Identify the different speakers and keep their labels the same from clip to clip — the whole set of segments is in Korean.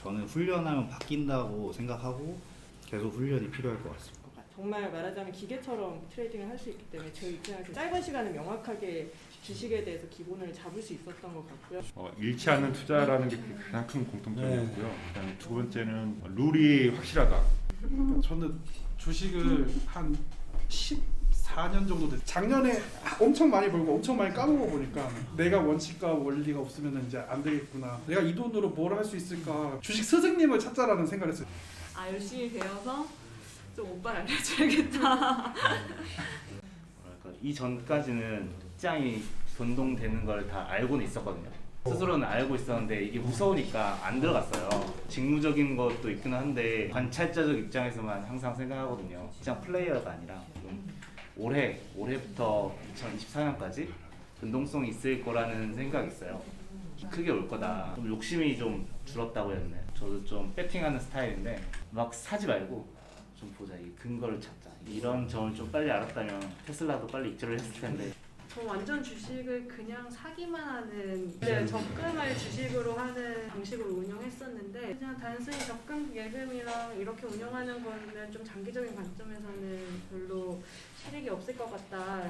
Speaker 1: 저는 훈련하면 바뀐다고 생각하고 계속 훈련이 필요할 것 같습니다.
Speaker 2: 정말 말하자면 기계처럼 트레이딩을 할 수 있기 때문에 제 입장에서 짧은 시간에 명확하게 주식에 대해서 기본을 잡을 수 있었던 것 같고요.
Speaker 3: 잃지 않는 투자라는 게 가장 큰 공통점이었고요. 그다음에 두 번째는 룰이 확실하다.
Speaker 4: 저는 주식을 한 14년 정도 됐어요. 작년에 엄청 많이 벌고 엄청 많이 까먹어 보니까 내가 원칙과 원리가 없으면 이제 안 되겠구나. 내가 이 돈으로 뭘 할 수 있을까. 주식 스승님을 찾자라는 생각을 했어요.
Speaker 2: 열심히 배워서 좀 오빠를 알려줘야겠다.
Speaker 5: 뭐랄까, 이전까지는 시장이 변동되는 걸 다 알고는 있었거든요. 스스로는 알고 있었는데 이게 무서우니까 안 들어갔어요. 직무적인 것도 있긴 한데 관찰자적 입장에서만 항상 생각하거든요. 시장 플레이어가 아니라 좀 올해부터 2024년까지 변동성이 있을 거라는 생각이 있어요. 크게 올 거다. 좀 욕심이 좀 줄었다고 해야 되나요? 저도 좀 배팅하는 스타일인데 막 사지 말고 좀 보자. 이 근거를 찾자. 이런 점을 좀 빨리 알았다면 테슬라도 빨리 입주를 했을 텐데.
Speaker 6: 저 완전 주식을 그냥 사기만 하는 적금을 주식으로 하는 방식으로 운영했었는데 그냥 단순히 적금 예금이랑 이렇게 운영하는 거는 좀 장기적인 관점에서는 별로 실익이 없을 것 같다.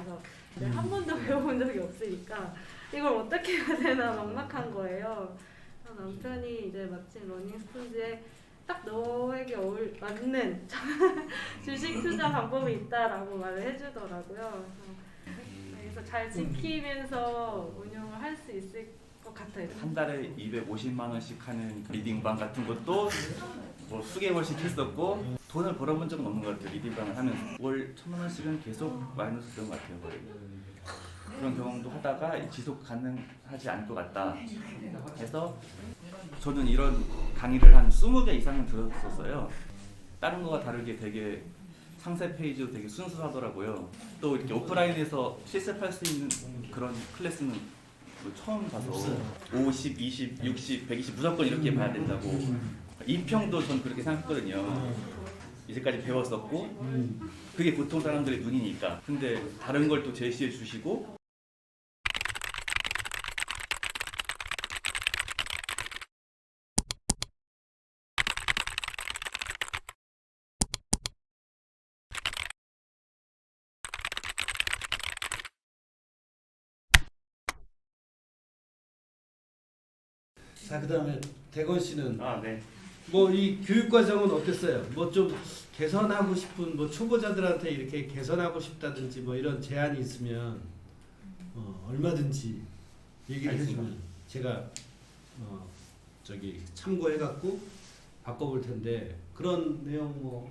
Speaker 6: 그래서 한 번도 배워본 적이 없으니까 이걸 어떻게 해야 되나 막막한 거예요. 남편이 이제 마침 러닝스푼즈에 딱 너에게 맞는 주식 투자 방법이 있다라고 말을 해주더라고요. 그래서 잘 지키면서 운영을 할 수 있을 것 같아요.
Speaker 7: 한 달에 250만 원씩 하는 리딩방 같은 것도 뭐 수개 월씩 했었고 돈을 벌어본 적은 없는 것 같아요. 리딩방을 하면서 월 1,000만 원씩은 계속 마이너스였던 것 같아요. 그런 경험도 하다가 지속 가능하지 않을 것 같다 해서 저는 이런 강의를 한 20개 이상은 들었었어요. 다른 거와 다르게 되게 상세 페이지도 되게 순수하더라고요. 또 이렇게 오프라인에서 실습할 수 있는 그런 클래스는 처음 봐서 50, 20, 60, 120 무조건 이렇게 봐야 된다고. 이평도 전 그렇게 생각했거든요. 이제까지 배웠었고 그게 보통 사람들의 눈이니까. 근데 다른 걸 또 제시해 주시고
Speaker 8: 자, 그다음에 대건 씨는
Speaker 5: 네.
Speaker 8: 뭐 이 교육 과정은 어땠어요? 뭐 좀 개선하고 싶은 뭐 초보자들한테 이렇게 개선하고 싶다든지 뭐 이런 제안이 있으면 얼마든지 얘기를 해주면 제가 저기 참고해 갖고 바꿔볼 텐데 그런 내용 뭐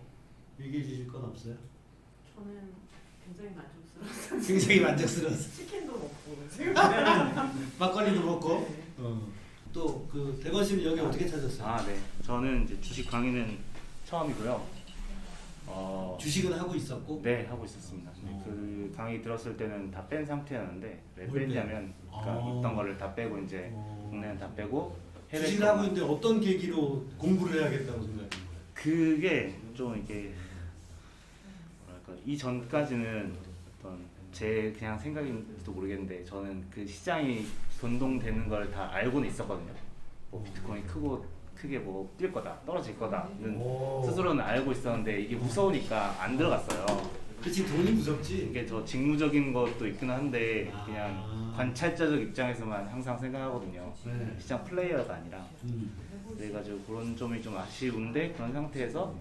Speaker 8: 얘기해 주실 건 없어요?
Speaker 2: 저는 굉장히 만족스러웠어요.
Speaker 8: 굉장히 만족스러웠어.
Speaker 2: 치킨도 먹고
Speaker 8: 막걸리도 먹고. 또 그 대건 씨는 여기 어떻게 찾았어요?
Speaker 5: 네. 저는 이제 주식 강의는 처음이고요.
Speaker 8: 주식은 하고 있었고.
Speaker 5: 네, 하고 있었습니다. 그 강의 들었을 때는 다 뺀 상태였는데 왜
Speaker 8: 뭘
Speaker 5: 뺐냐면 그러니까 있던 거를 다 빼고 이제 국내는 다 빼고 해외
Speaker 8: 주식을 하고 있는데 어떤 계기로 공부를 해야겠다고 생각한 거예요?
Speaker 5: 그게 좀 이게 뭐랄까 이 전까지는 어떤 제 그냥 생각인지도 모르겠는데 저는 그 시장이 변동되는 걸 다 알고는 있었거든요. 뭐 비트코인이 크게 뭐 뛸 거다, 떨어질 거다는 스스로는 알고 있었는데 이게 무서우니까 안 들어갔어요.
Speaker 8: 그렇지, 돈이 무섭지.
Speaker 5: 이게 저 직무적인 것도 있긴 한데 그냥 관찰자적 입장에서만 항상 생각하거든요.
Speaker 8: 네.
Speaker 5: 시장 플레이어가 아니라. 그래가지고 그런 점이 좀 아쉬운데 그런 상태에서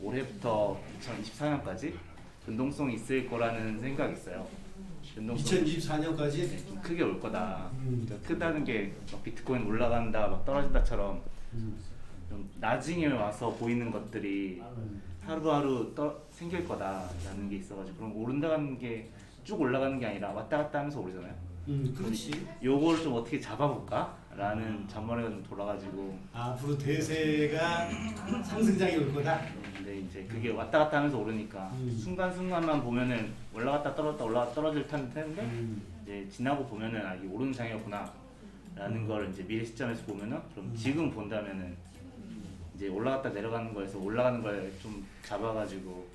Speaker 5: 올해부터 2024년까지 변동성이 있을 거라는 생각이 있어요.
Speaker 8: 2024년까지
Speaker 5: 네, 좀 크게 올 거다. 그러니까 크다는 게 막 비트코인 올라간다, 막 떨어진다처럼 좀 나중에 와서 보이는 것들이 하루하루 생길 거다라는 게 있어가지고 그럼 오른다는 게 쭉 올라가는 게 아니라 왔다 갔다 하면서 오르잖아요.
Speaker 8: 그렇지.
Speaker 5: 요걸 좀 어떻게 잡아볼까라는 잔머리가 좀 돌아가지고
Speaker 8: 앞으로 대세가 상승장이 올 거다.
Speaker 5: 근데 이제 그게 왔다 갔다 하면서 오르니까 순간순간만 보면은 올라갔다 떨어졌다 올라갔다 떨어질 텐데 이제 지나고 보면은 이게 오르는 장이었구나라는 걸 이제 미래 시점에서 보면은 그럼 지금 본다면은 이제 올라갔다 내려가는 거에서 올라가는 걸 좀 잡아가지고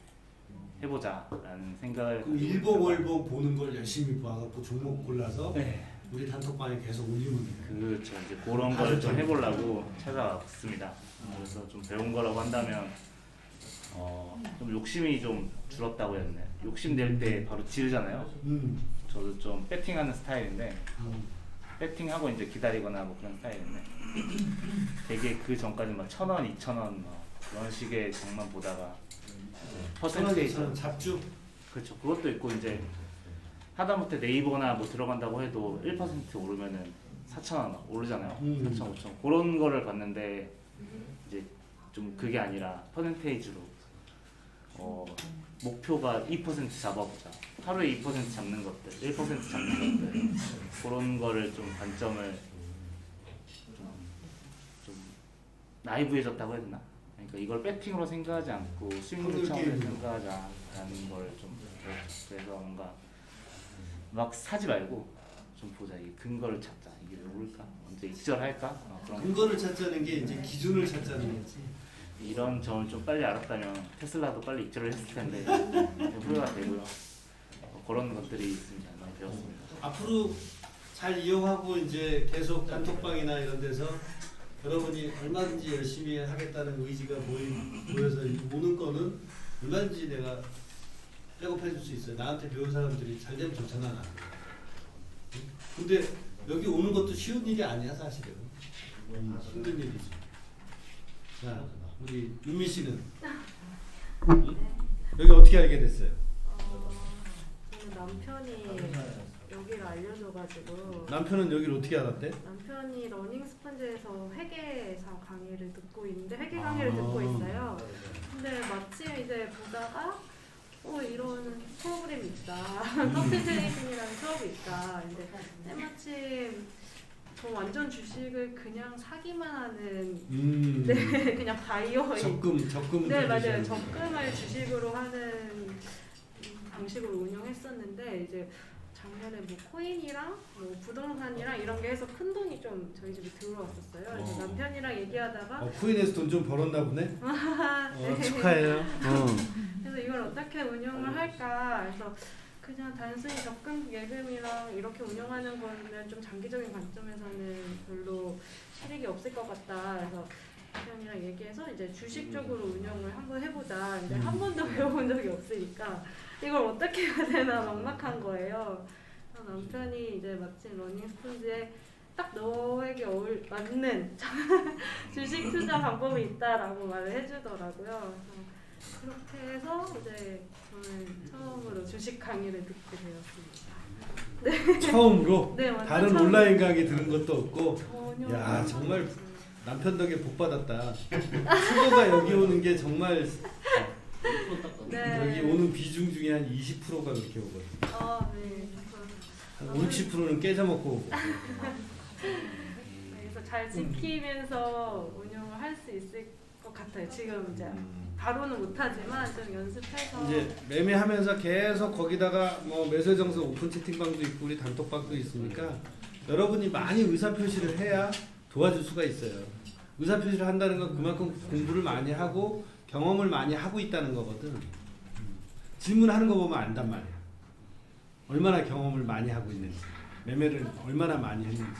Speaker 5: 해보자라는 생각을.
Speaker 8: 일봉 월봉 보는 걸 열심히 봐갖고 종목 골라서
Speaker 5: 네.
Speaker 8: 우리 단톡방에 계속 올리면 돼요.
Speaker 5: 그렇죠. 이제 그런 거를 좀 해보려고 찾아왔습니다. 그래서 좀 배운 거라고 한다면 좀 욕심이 좀 줄었다고 해야 되나요? 욕심 낼 때 바로 지르잖아요. 저도 좀 배팅하는 스타일인데 배팅하고 이제 기다리거나 뭐 그런 스타일인데 되게 그 전까지 막 1,000원, 2,000원 막 그런 식의 장만 보다가 퍼센테이지
Speaker 8: 잡주.
Speaker 5: 그렇죠. 그것도 있고 이제 하다못해 네이버나 뭐 들어간다고 해도 1% 오르면은 4,000원 막 오르잖아요. 4,000, 5,000 그런 거를 봤는데 이제 좀 그게 아니라 퍼센테이지로 목표가 2% 잡아보자. 하루에 2% 잡는 것들, 1% 잡는 것들 그런 거를 좀 관점을 좀 나이브해졌다고 해야 되나? 그러니까 이걸 배팅으로 생각하지 않고 스윙 차원에서 생각하자라는 걸 좀 그래서 뭔가 막 사지 말고 좀 보자. 이 근거를 찾자. 이게 왜 오를까? 언제 익절할까? 그런
Speaker 8: 근거를 찾자는 게 이제 기준을 찾자는 거지.
Speaker 5: 이런 점을 좀 빨리 알았다면 테슬라도 빨리 익절을 했을 텐데 후회가 되고요. 그런 것들이 있습니다. 많이 배웠습니다.
Speaker 8: 앞으로 잘 이용하고 이제 계속 단톡방이나 이런 데서 여러분이 얼마든지 열심히 하겠다는 의지가 보여서 오는 거는 얼마든지 내가 백업해 줄 수 있어요. 나한테 배운 사람들이 잘 되면 좋잖아. 나. 근데 여기 오는 것도 쉬운 일이 아니야 사실은. 힘든 일이지. 자, 우리 윤미 씨는 여기 어떻게 알게 됐어요?
Speaker 6: 저는 남편이 여기를 알려줘가지고
Speaker 8: 남편은 여기를 어떻게 알았대?
Speaker 6: 남편이 러닝 스펀지에서 회계사 강의를 듣고 있는데 회계 강의를 듣고 있어요. 근데 마침 이제 보다가 이런 프로그램이 있다. 커피트레이딩이라는 수업이 있다. 근데 때마침 저 완전 주식을 그냥 사기만 하는 네 그냥 바이어인
Speaker 8: 적금
Speaker 6: 네 맞아요. 적금을 주식으로 하는 방식으로 운영했었는데 이제 작년에 뭐 코인이랑 뭐 부동산이랑 이런 게 해서 큰 돈이 좀 저희 집에 들어왔었어요. 그래서 남편이랑 얘기하다가
Speaker 8: 코인에서 돈 좀 벌었나 보네.
Speaker 6: 네.
Speaker 8: 축하해요.
Speaker 6: 그래서 이걸 어떻게 운영을 할까? 그래서 그냥 단순히 적금 예금이랑 이렇게 운영하는 거는 좀 장기적인 관점에서는 별로 실익이 없을 것 같다. 그래서 남편이랑 얘기해서 이제 주식 쪽으로 운영을 한번 해보자. 근데 한 번도 배워본 적이 없으니까 이걸 어떻게 해야 되나 막막한 거예요. 그래서 남편이 이제 마침 러닝 스펀지에 딱 너에게 맞는 주식 투자 방법이 있다라고 말을 해주더라고요. 그래서 그렇게 해서 이제 저는 처음으로 주식 강의를 듣게 되었습니다. 네.
Speaker 8: 처음으로?
Speaker 6: 네, 완전
Speaker 8: 다른
Speaker 6: 처음.
Speaker 8: 온라인 강의 들은 것도 없고.
Speaker 6: 전혀.
Speaker 8: 야 정말 남편 덕에 복 받았다. 수고가 여기 오는 게 정말
Speaker 6: 네.
Speaker 8: 여기 오는 비중 중에 한 20%가 그렇게 오거든.
Speaker 6: 네.
Speaker 8: 한 5, 60%는 깨져먹고 오고.
Speaker 6: 그래서 잘 지키면서 운영을 할 수 있을 것 같아요. 지금 이제 바로는 못하지만 좀 연습해서
Speaker 8: 이제 매매하면서 계속 거기다가 뭐 매수정서 오픈 채팅방도 있고 우리 단톡방도 있으니까 여러분이 많이 의사표시를 해야 도와줄 수가 있어요. 의사표시를 한다는 건 그만큼 공부를 많이 하고 경험을 많이 하고 있다는 거거든. 질문하는 거 보면 안단 말이야. 얼마나 경험을 많이 하고 있는지, 매매를 얼마나 많이 했는지.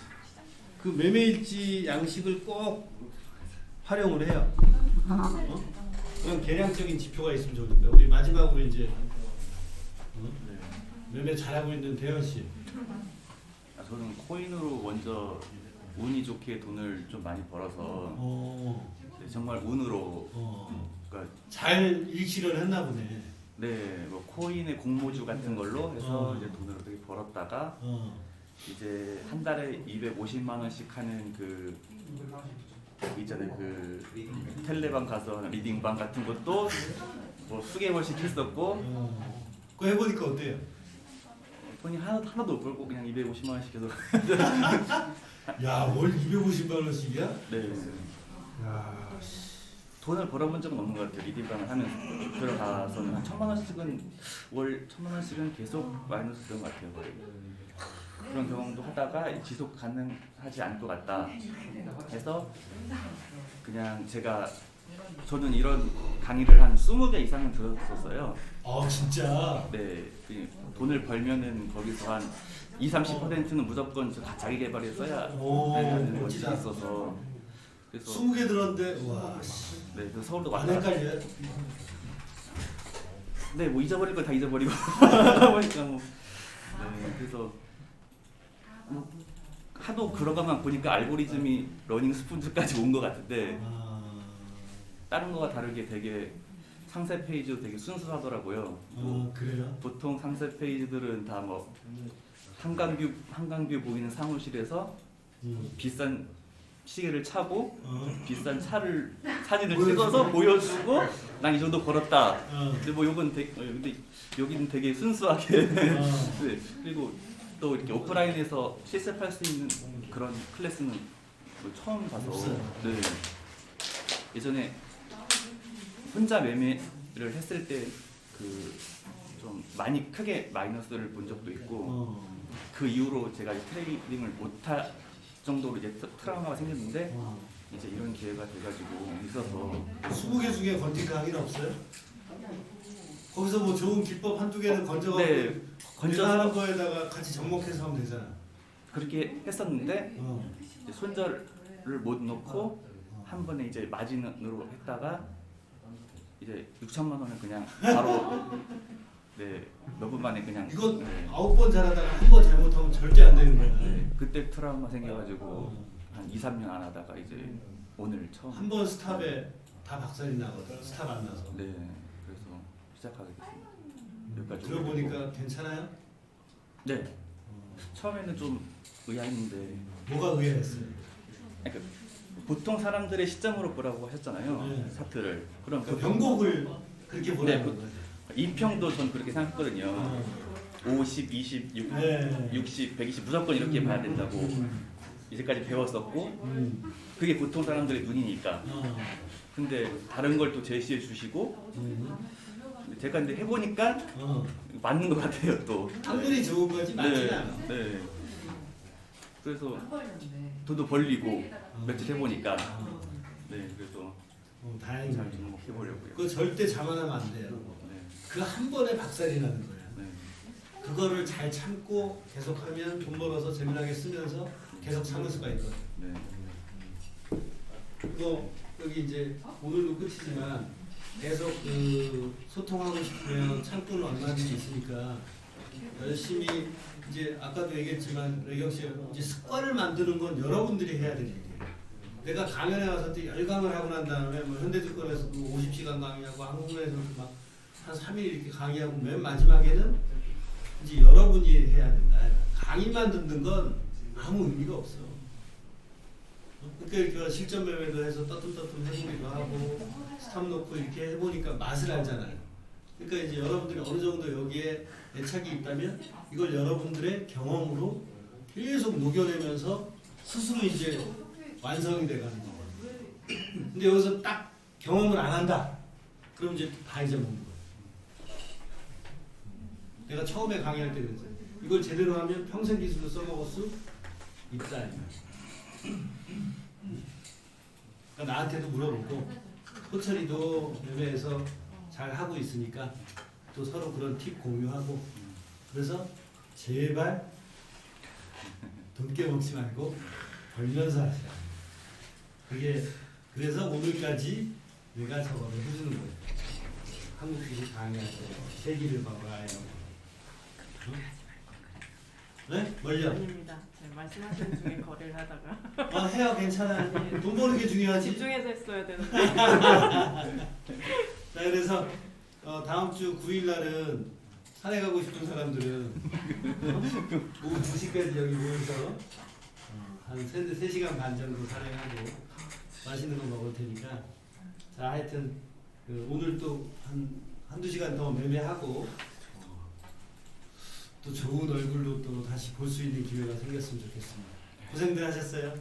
Speaker 8: 그 매매일지 양식을 꼭 활용을 해요. 그런 계량적인 지표가 있으면 좋으니까. 우리 마지막으로 이제 매매 잘하고 있는 대현 씨.
Speaker 7: 저는 코인으로 먼저 운이 좋게 돈을 좀 많이 벌어서 정말 운으로 그러니까
Speaker 8: 잘 일치를 했나 보네.
Speaker 7: 네, 뭐 코인의 공모주 같은 걸로 해서 이제 돈을 어떻게 벌었다가 이제 한 달에 250만 원씩 하는 그 있잖아요, 그 텔레방 가서 리딩방 같은 것도 뭐 수개월씩 했었고.
Speaker 8: 그거 해보니까 어때요?
Speaker 7: 돈이 하나도 못 벌고 그냥 250만 원씩 계속.
Speaker 8: 야, 월 250만 원씩이야?
Speaker 7: 네.
Speaker 8: 야,
Speaker 7: 돈을 벌어본 적은 없는 것 같아요. 리딩방을 하면서 들어가서는 한 1,000만 원씩은 월 1,000만 원씩은 계속 마이너스 되는 것 같아요. 거의. 그런 경험도 하다가 지속 가능하지 않을 것 같다 해서 그냥 제가 저는 이런 강의를 한 20개 이상은 들었었어요.
Speaker 8: 진짜.
Speaker 7: 네, 그 돈을 벌면은 거기서 한 20-30%는 무조건 자기 개발에 써야 되는 것이
Speaker 8: 멋지다.
Speaker 7: 있어서 그래서
Speaker 8: 20개 들었는데 와. 씨.
Speaker 7: 네, 그 서울도
Speaker 8: 안
Speaker 7: 왔다.
Speaker 8: 헷갈려요?
Speaker 7: 네, 뭐 잊어버릴 걸 다 잊어버리고 보니까 뭐 네, 그래서 뭐 하도 그러가만 보니까 알고리즘이 러닝 스푼즈까지 온 것 같은데 다른 거와 다르게 되게 상세 페이지도 되게 순수하더라고요.
Speaker 8: 그래요?
Speaker 7: 보통 상세 페이지들은 다 뭐 한강뷰 보이는 사무실에서 비싼 시계를 차고 비싼 차를 사진을 찍어서 보여주고 난 이 정도 벌었다. 근데 뭐 요건 되게 근데 여기는 되게 순수하게 네, 그리고 또 이렇게 오프라인에서 실습할 수 있는 그런 클래스는 뭐 처음 봐서 네. 예전에 혼자 매매를 했을 때 그 좀 많이 크게 마이너스를 본 적도 있고 그 이후로 제가 트레이딩을 못할 정도로 이제 트라우마가 생겼는데 이제 이런 기회가 돼가지고 있어서
Speaker 8: 20개 중에 건진 강의는 없어요? 거기서 뭐 좋은 기법 한두 개는 건져가지고
Speaker 7: 네,
Speaker 8: 내가 하는 거에다가 같이 접목해서 하면 되잖아.
Speaker 7: 그렇게 했었는데 이제 손절을 못 놓고 한 번에 이제 마진으로 했다가 이제 6천만 원을 그냥 바로 네, 몇 분 만에 그냥
Speaker 8: 이거
Speaker 7: 네,
Speaker 8: 9번 잘하다가 한 번 잘못하면 절대 안 되는 거야.
Speaker 7: 네, 그때 트라우마 생겨가지고 한 2-3년 안 하다가 이제 오늘 처음
Speaker 8: 한 번 스탑에 다 박살이 나거든. 스탑 안 나서.
Speaker 7: 네, 그래서 시작하게 됐습니다. 여기까지
Speaker 8: 들어보니까 괜찮아요?
Speaker 7: 네, 처음에는 좀 의아했는데
Speaker 8: 뭐가 의아했어요?
Speaker 7: 그러니까 보통 사람들의 시점으로 보라고 하셨잖아요.
Speaker 8: 네.
Speaker 7: 차트를. 그럼
Speaker 8: 그러니까 변곡을 그렇게 보라는
Speaker 7: 네,
Speaker 8: 거죠.
Speaker 7: 2평도 전 그렇게 생각했거든요. 50, 20, 60, 120 무조건 이렇게 봐야 된다고 이제까지 배웠었고 그게 보통 사람들의 눈이니까. 근데 다른 걸 또 제시해 주시고 제가 근데 해보니까 맞는 것 같아요 또.
Speaker 8: 확률이 좋은 거지 맞지는 않아.
Speaker 7: 네. 그래서 돈도 벌리고 며칠 해보니까 네 그래서
Speaker 8: 다행이다.
Speaker 7: 잘 좀 해보려고요.
Speaker 8: 그거 절대 자만하면 안 돼요.
Speaker 7: 네.
Speaker 8: 그 한 번에 박살이 나는 거야.
Speaker 7: 네.
Speaker 8: 그거를 잘 참고 계속하면 돈 벌어서 재미나게 쓰면서 계속 참을 수가 있거든.
Speaker 7: 네.
Speaker 8: 그거 여기 이제 오늘도 끝이지만 계속 그 소통하고 싶으면 창구는 얼마든지 있으니까 열심히 이제 아까도 얘기했지만 레경 씨가 이제 습관을 만드는 건 여러분들이 해야 될 일이에요. 내가 강연에 와서 또 열강을 하고 난 다음에 뭐 현대증권에서도 50시간 강의하고 한국에서도 막 한 3일 이렇게 강의하고 맨 마지막에는 이제 여러분이 해야 된다. 강의만 듣는 건 아무 의미가 없어. 그러니까 이렇게 실전 매매도 해서 떠듬떠듬 해보기도 하고 스탑 놓고 이렇게 해보니까 맛을 알잖아요. 그러니까 이제 여러분들이 어느 정도 여기에 애착이 있다면 이걸 여러분들의 경험으로 계속 녹여내면서 스스로 이제 완성이 돼가는 거거든요. 근데 여기서 딱 경험을 안 한다. 그럼 이제 다 잊어먹는 거예요. 내가 처음에 강의할 때 그랬어요. 이걸 제대로 하면 평생 기술로 써먹을 수 있다. 그러니까 나한테도 물어보고 호철이도 매매에서 잘 하고 있으니까 또 서로 그런 팁 공유하고 그래서 제발 돈 깨먹지 말고 벌면서 하시라. 그게 그래서 오늘까지 내가 저거를 해주는 거예요. 한국 기술 강의할 때 세기를 봐봐요. 네? 뭘요?
Speaker 2: 아닙니다. 네, 말씀하시는 중에 거래를 하다가
Speaker 8: 해요. 괜찮아. 돈 버는 게 중요하지.
Speaker 2: 집중해서 했어야 되는데.
Speaker 8: 자, 그래서 다음 주 9일 날은 산에 가고 싶은 사람들은 오후 2시까지 여기 모여서 한 3시간 반 정도 산행하고 맛있는 거 먹을 테니까 자, 하여튼 오늘 또 한두 시간 더 매매하고 또 좋은 얼굴로 또 다시 볼 수 있는 기회가 생겼으면 좋겠습니다. 고생들 하셨어요.